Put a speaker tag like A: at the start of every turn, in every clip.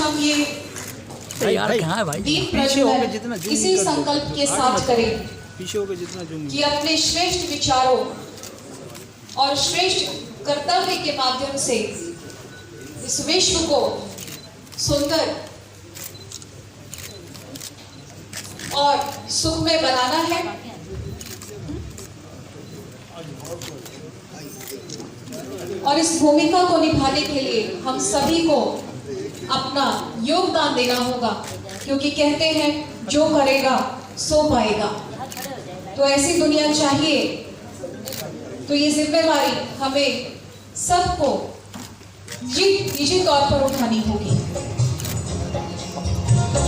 A: हम ये
B: यार कहाँ है भाई?
A: दीप प्रज्वलन इसी संकल्प के साथ करें कि अपने श्रेष्ठ विचारों और श्रेष्ठ कर्तव्य के माध्यम से इस विश्व को सुंदर और सुखमय बनाना है। और इस भूमिका को निभाने के लिए हम सभी को अपना योगदान देना होगा, क्योंकि कहते हैं जो करेगा सो पाएगा। तो ऐसी दुनिया चाहिए, तो ये जिम्मेवारी हमें सबको निजी तौर पर उठानी होगी।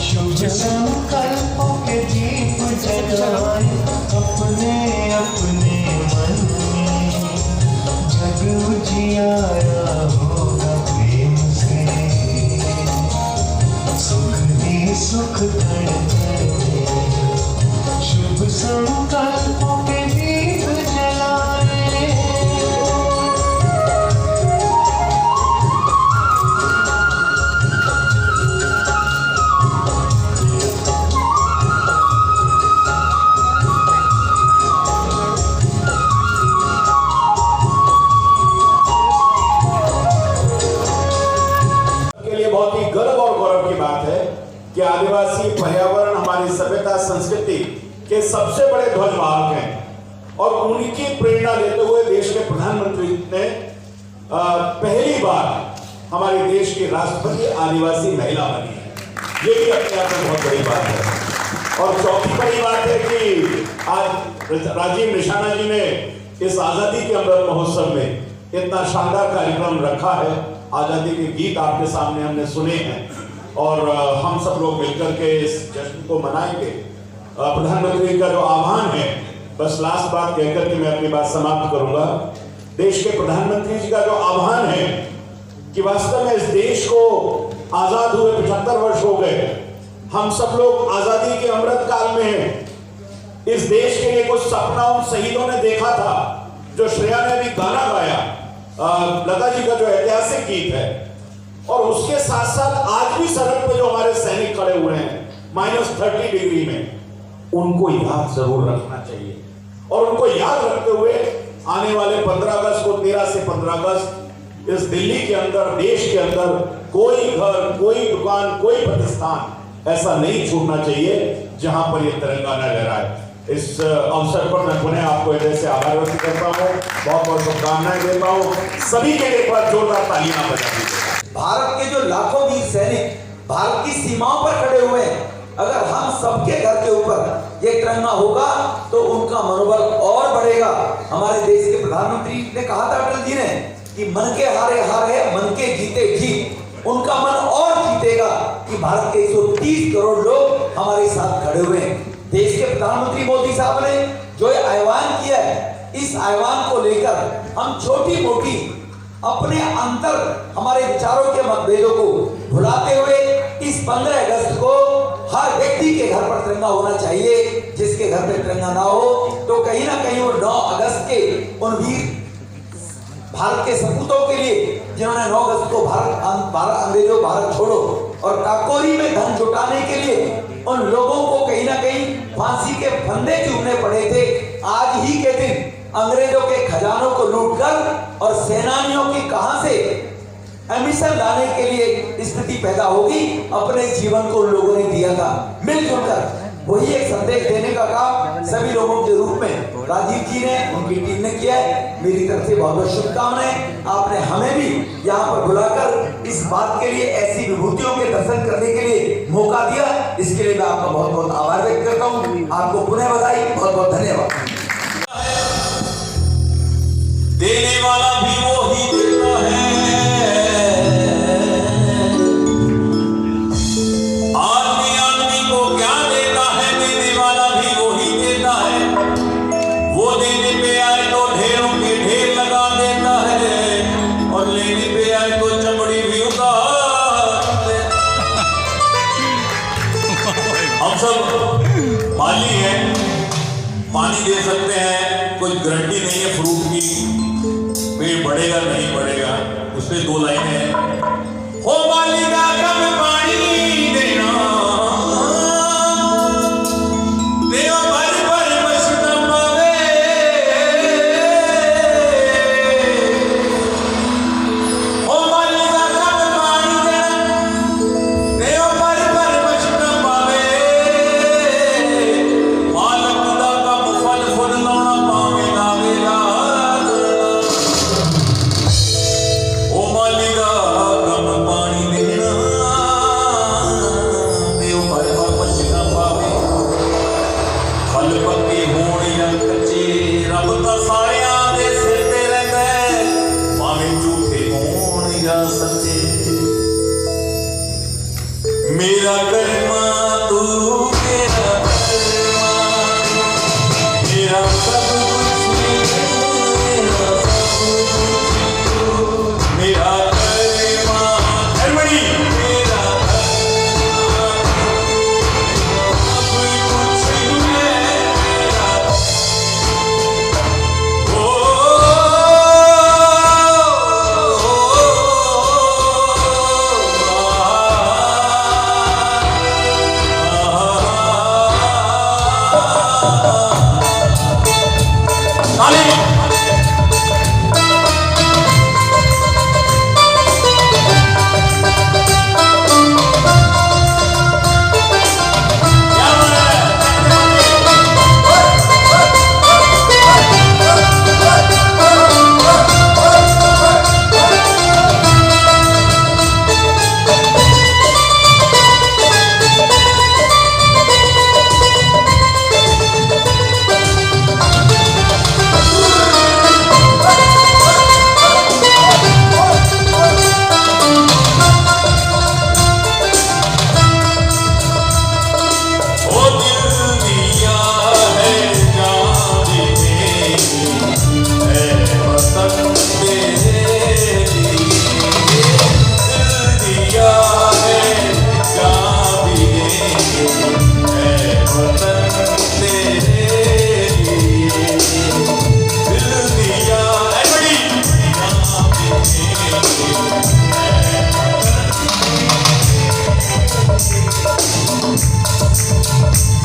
C: शुभ संकल्पों के दीप जलाए अपने अपने मन में, जग उजियारा होगा प्रेम से, सुख ही सुख कण कण में। शुभ संकल्पों के दीप जलाए।
D: कि आदिवासी पर्यावरण हमारी सभ्यता संस्कृति के सबसे बड़े ध्वजवाहक हैं और उनकी प्रेरणा लेते हुए देश के प्रधानमंत्री ने पहली बार हमारे देश की राष्ट्रपति आदिवासी महिला बनी है। ये भी अपने आप में बहुत बड़ी बात है। और चौथी बड़ी बात है कि आज राजीव निशाना जी ने इस आजादी के अमृत महोत्सव में इतना शानदार कार्यक्रम रखा है। आजादी के गीत आपके सामने हमने सुने हैं और हम सब लोग मिलकर के इस जश्न को मनाएंगे। प्रधानमंत्री का जो आह्वान है, बस लास्ट बात कहकर के मैं अपनी बात समाप्त करूंगा। देश के प्रधानमंत्री जी का जो आह्वान है कि वास्तव में इस देश को आजाद हुए 75 वर्ष हो गए, हम सब लोग आजादी के अमृत काल में हैं। इस देश के लिए कुछ सपना उन शहीदों ने देखा था, जो श्रेया ने भी गाना गाया, लता जी का जो ऐतिहासिक गीत है। और उसके साथ साथ आज भी सड़क पे जो हमारे सैनिक खड़े हुए हैं -30 डिग्री में, उनको याद जरूर रखना चाहिए। और उनको याद रखते हुए आने वाले 15 अगस्त को 13 से 15 अगस्त इस दिल्ली के अंदर, देश के अंदर कोई घर, कोई दुकान, कोई प्रतिष्ठान ऐसा नहीं छूटना चाहिए जहां पर यह तिरंगा न लहराए। इस अवसर पर मैं पुनः आपको हृदय से आभार व्यक्त करता हूँ, बहुत बहुत शुभकामनाएं देता हूँ। सभी के लिए एक बार जोरदार तालियां बजा दीजिए।
E: भारत के जो लाखों वीर सैनिक भारत की सीमाओं पर खड़े हुए हैं, अगर हम सबके घर के ऊपर ये तिरंगा होगा तो उनका मनोबल और बढ़ेगा। हमारे देश के प्रधानमंत्री ने कहा था, अटल जी ने, कि मन के हारे हारे, मन के जीते जीत। उनका मन और जीतेगा कि भारत के 130 करोड़ लोग हमारे साथ खड़े हुए हैं। देश के प्रधानमंत्री मोदी साहब ने जो ये आह्वान किया है, इस आह्वान को लेकर हम छोटी मोटी अपने अंतर, हमारे विचारों के मतभेदों को भुलाते हुए इस 15 अगस्त को हर व्यक्ति के घर पर तिरंगा होना चाहिए। जिसके घर पर तिरंगा ना हो तो कहीं ना कहीं वो 9 अगस्त के उन वीर भारत के सपूतों के लिए, जिन्होंने 9 अगस्त को भारत अंग्रेजों भारत छोड़ो और काकोरी में धन जुटाने के लिए उन लोगों को कहीं ना कहीं फांसी के फंदे चूमने पड़े थे। आज ही के दिन अंग्रेजों के खजानों को लूटकर और सेनानियों की कहां से एमिशन लाने के लिए स्थिति पैदा होगी, अपने जीवन को उन लोगों ने दिया था। मिलजुल कर वही एक संदेश देने का काम सभी लोगों के रूप में राजीव जी ने, उनकी टीम ने किया है। मेरी तरफ से बहुत बहुत शुभकामनाएं। आपने हमें भी यहाँ पर बुलाकर इस बात के लिए, ऐसी विभूतियों के दर्शन करने के लिए मौका दिया, इसके लिए मैं आपका बहुत बहुत आभार व्यक्त करता हूँ। आपको पुनः बधाई, बहुत बहुत धन्यवाद।
F: देने वाला भी वो ही देता है, आदमी आदमी को क्या देता है, देने वाला भी वो ही देता है। वो देने पे आए तो ढेरों के ढेर लगा देता है, और लेने पे आए तो चमड़ी भी उतार देता है। हम सब माली हैं, पानी दे सकते हैं, कोई गारंटी नहीं है फ्रूट की, पेड़ बढ़ेगा नहीं बढ़ेगा। उसमें 2 लाइनें हैं, हो माली का कब पानी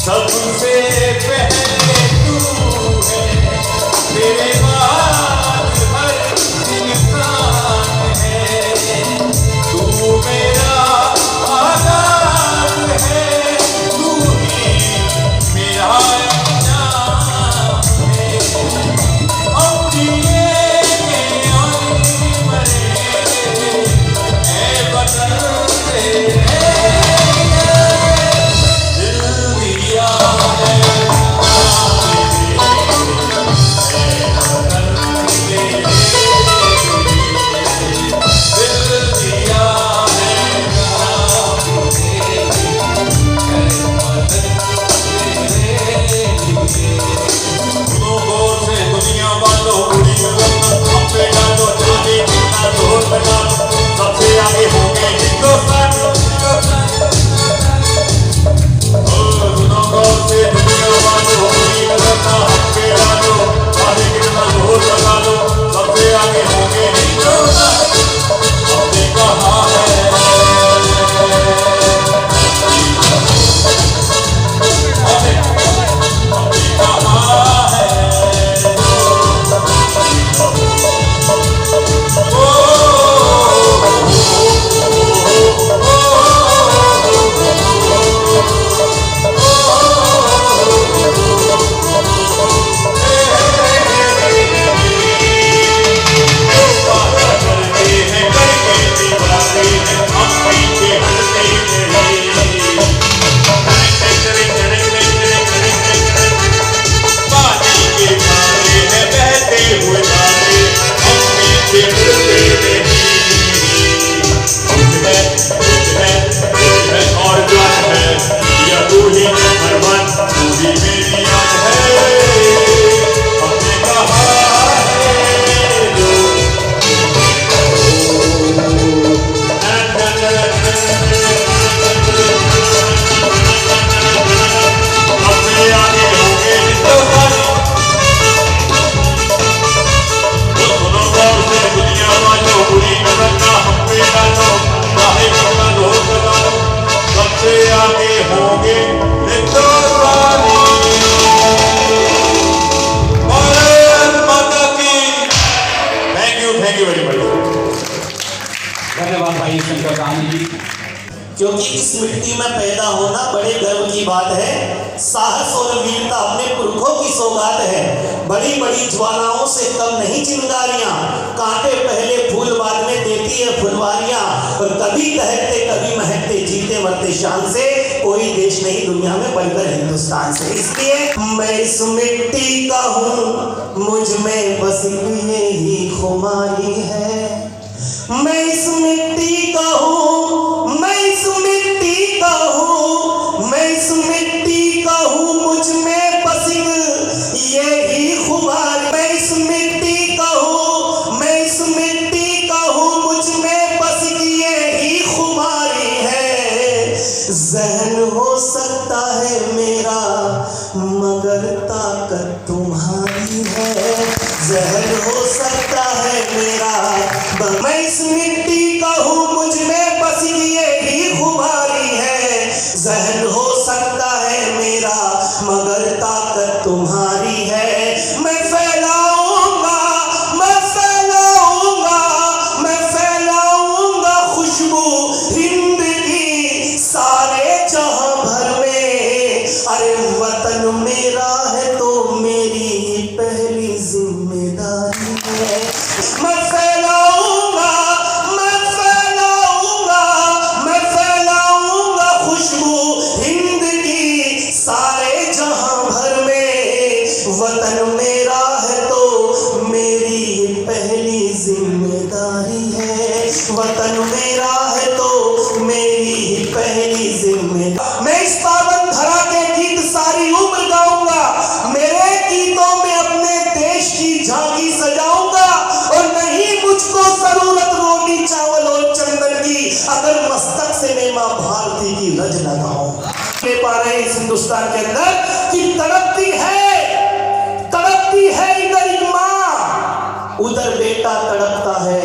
F: सबसे पहले तू है, तेरे बाद हर इंसान है। तू मेरा आजाद है, तू ही मेरा जान है। हम जिए और मरे, ऐ वतन तेरे सबसे आगे होंगे हिंदुस्तान। सुनो गौर से दुनिया वालों, होली करना हम पे डालो, आगे कितना जोर लगा लो, सबसे आगे होंगे हिंदुस्तान। हमने कहा है, हमने कहा है,
G: धन्यवाद भाई शंकर राम जी।
H: क्योंकि इस मिट्टी में पैदा होना बड़े गर्व की बात है। साहस और वीरता अपने पुरखों की सौगात है। बड़ी बड़ी ज्वालाओं से कम नहीं चिंगारियां, कांटे पहले फूल बाद में देती है फुलवारियां। और कभी दहकते कभी महकते, जीते मरते शान से, कोई देश नहीं दुनिया में बढ़कर हिंदुस्तान से। इसलिए मैं इस मिट्टी का हूँ, मुझ में बस यही खुमारी है। मैं इस मिट्टी का हूँ, मैं इस मिट्टी का हूँ, मैं इस मिट्टी का हूँ, मुझ में बस यही खुमारी। मैं इस मिट्टी का हूँ, मैं इस मिट्टी का हूँ, मुझ में बस यही खुमारी है। जहन हो सकता है मेरा, मगर ताकत तुम्हारी है। जहन हो सकता है मेरा, मैं इस मिट्टी का हूँ, मुझ में बस यही खुमारी है। जहन हो सकता है मेरा, मगर ताकत तुम्हारी है। मैं फैलाऊं पहली जिम्मेदारी है। मैं फैलाऊंगा, मैं फैलाऊंगा, मैं फैलाऊंगा खुशबू हिंद की सारे जहां भर में। वतन मेरा है तो मेरी पहली जिम्मेदारी है। वतन मेरा है तो मेरी पहली जिम्मेदारी। मैं इस पावन धरा के गीत सारी उम्र गाऊंगा। मेरे गीतों में अपने देश की झांकी सजाऊंगा। और नहीं मुझको जरूरत रोटी चावल और चंदन की, अगर मस्तक से मैं मां भारती की रज लगाऊंगा। के पा रहे इस हिंदुस्तान के अंदर कि तड़पती है इधर एक माँ, उधर बेटा तड़पता है।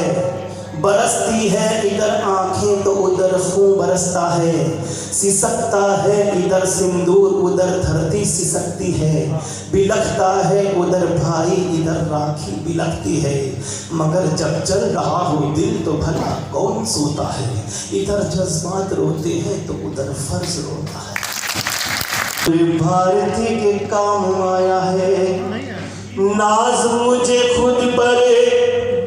H: बरसती है इधर आंखें तो उधर खून बरसता है। सिसकता है इधर सिंदूर उधर धरती सिसकती है। बिलखता है उधर भाई इधर राखी बिलखती है। मगर जब चल रहा हो दिल तो भला कौन सोता है। इधर जज्बात रोते हैं तो उधर फर्ज रोता है। भारती के काम आया है नाज मुझे खुद पर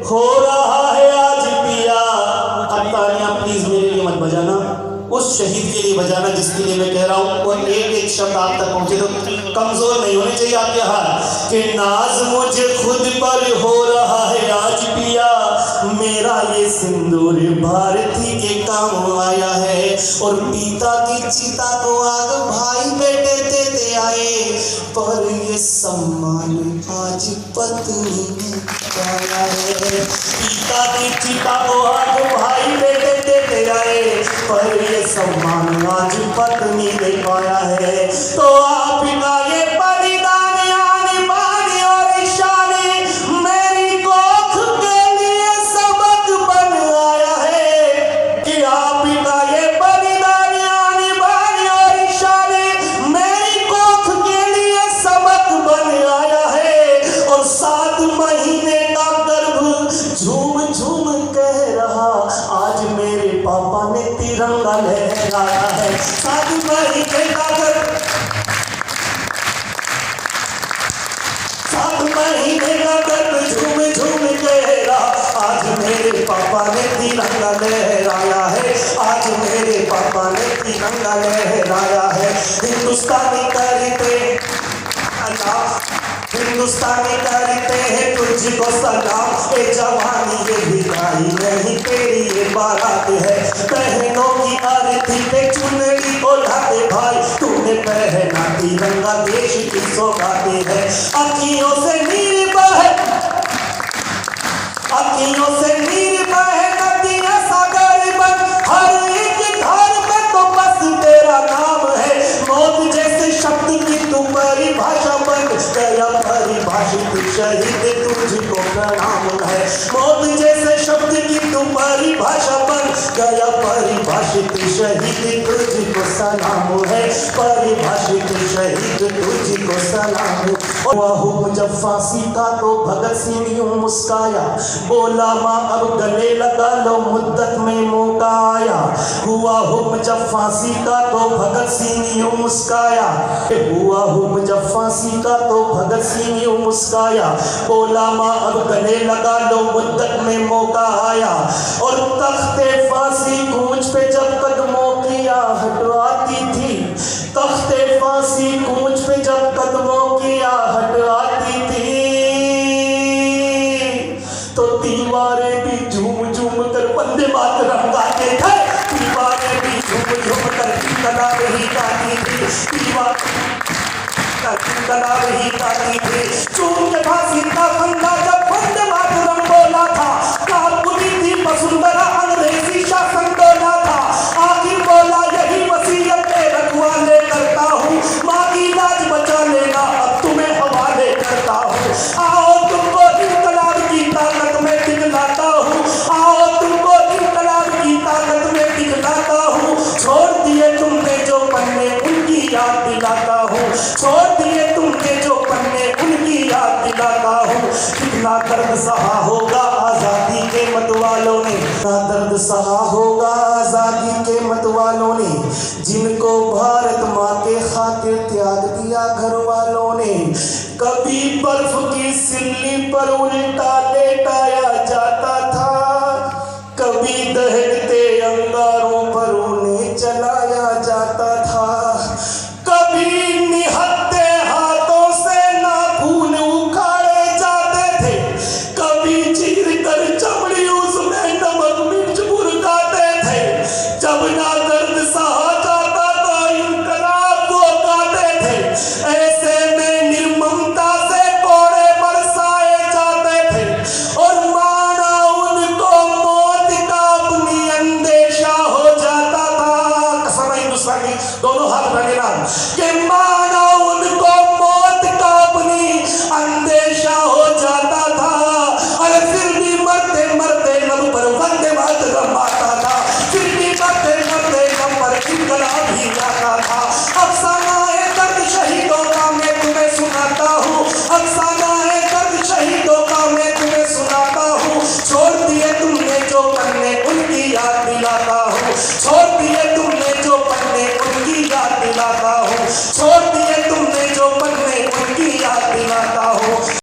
H: हो रहा है आज पिया। अब तालियां प्लीज मेरे लिए मत बजाना, उस शहीद के लिए बजाना जिसके लिए मैं कह रहा हूं। और एक शब्द आप तक पहुंचे तो कमजोर नहीं होने चाहिए आपके हाथ कि नाज मुझे खुद पर हो रहा है आज पिया। मेरा ये सिंदूर भारती के काम आया है। और पिता की चिता को आग भाई बेटे देते आए, पर ये सम्मान आज पत्नी ने पाया है। पिता की चिता को आग भाई बेटे देते आए, पर ये सम्मान आज पत्नी ने पाया है। तो आपका ये बलिदान आने बानी और इशारे मेरी कोख के लिए सबक बन आया है। कि आपका ये बलिदान आने बानी और इशारे मेरी कोख के लिए सबक बन आया है। और 7 महीने का गर्भ झूम झूम कह रहा आज मेरे पापा ने तिरंगा लहराया है। 7 महीने का गर्भ 7 महीने का गर्भ झूम झूम कह रहा आज मेरे पापा ने तिरंगा लहराया है। आज मेरे पापा ने तिरंगा लहराया है। हिंदुस्तानी करते हिंदुस्तानी करते हैं तुझको सलाम। ए जवानी ये विदाई नहीं तेरी ये बारात है। बहनों की आरती पे चुनरी ओढ़ाते भाई तूने पहना तिरंगा देश की सौगातें है। अखियों से नीर बहे अखियों से नीर बहे नदियां सागर बन। हर एक घर में तो बस तेरा नाम है। मौत जैसे शब्द की तू परिभाषा बन गया। परिभाषित शहीद तुझको प्रणाम है। मौत जैसे शब्द की तू परिभाषा बन गया। परिभाषित शहीद तुझको सलाम है। परिभाषित शहीद तुझको सलाम। हुआ हुक्म जब फांसी का तो भगत सिंह यूं मुस्काया। बोला माँ अब गले लगा लो मुद्दत में मौका आया। हुआ हुक्म जब फांसी का तो भगत सिंह यूं मुस्काया। हुआ हुक्म जब फांसी का तो भगत सिंह यूं मुस्काया। बोला माँ अब गले लगा लो मुद्दत में मौका आया। और तख्ते फांसी कूंज पे जब कदमों की आहट आती थी। तख्ते फांसी कूंज पे जब कदमों की आहट आती थी। तो दीवारें भी झूम झूम कर वंदे मातरम गाते थे। दीवारें भी झूम झूम कर कला रही गाती थी। कला रही गाती थी। चूम के फांसी का फंदा जब वंदे मातरम बोला था। काल बुरी थी वसुंधरा अंग्रेजी शासन डोला था। आखिर बोला यही वसीयत रखवाले करता हूँ। माँ की लाज बचा लेना अब तुम्हें हवाले करता हूँ। आओ तुमको इनकलाब की ताकत में दिखलाता हूँ। आओ तुमको इनकलाब की ताकत में दिखलाता हूँ। छोड़ दिए तुमने जो पन्ने उनकी याद दिलाता हूँ। छोड़ दिए तुमने जो पन्ने उनकी याद दिलाता हूँ। कितना दर्द सहा होगा आजादी के मतवालों ने। कितना दर्द सहा होगा आजादी के मतवालों ने। जिनको भारत माँ के खातिर त्याग दिया घर वालों ने। कभी बर्फ की सिल्ली पर उल्टा लेटाया जाता था, कभी दहकते अंगारों पर उन्हें चलाया जाता था, कभी निहत्ते हाथों से नाखून उखाड़े जाते थे, कभी चीर कर चमड़ी उसमें नमक मिर्च बुरकाते थे। जब ना दर्द सहा जाता तो इनकलाब को गाते थे। ऐसे में निर्ममता से कोड़े बरसाए जाते थे और माना उनको मौत का अपनी अंदेशा हो जाता था। कसम है हिंदुस्तान की, दोनों हाथ उठा लेना कि माना उनको मौत का अपनी अंदेशा हो जाता था। अरे फिर भी मरते मरते लब पर वंदे मातरम आता था, फिर भी मरते मरते लब पर इनकलाब ही आता था। अफसाना-ए दर्द शहीदों का मैं तुम्हें सुनाता हूँ, अफसाना-ए दर्द शहीदों का मैं तुम्हें सुनाता हूँ। छोड़ दिए तुमने जो पन्ने उनकी याद दिलाता हूँ, छोड़ दिए तुमने जो पन्ने उनकी याद दिलाता हूँ, छोड़ दिए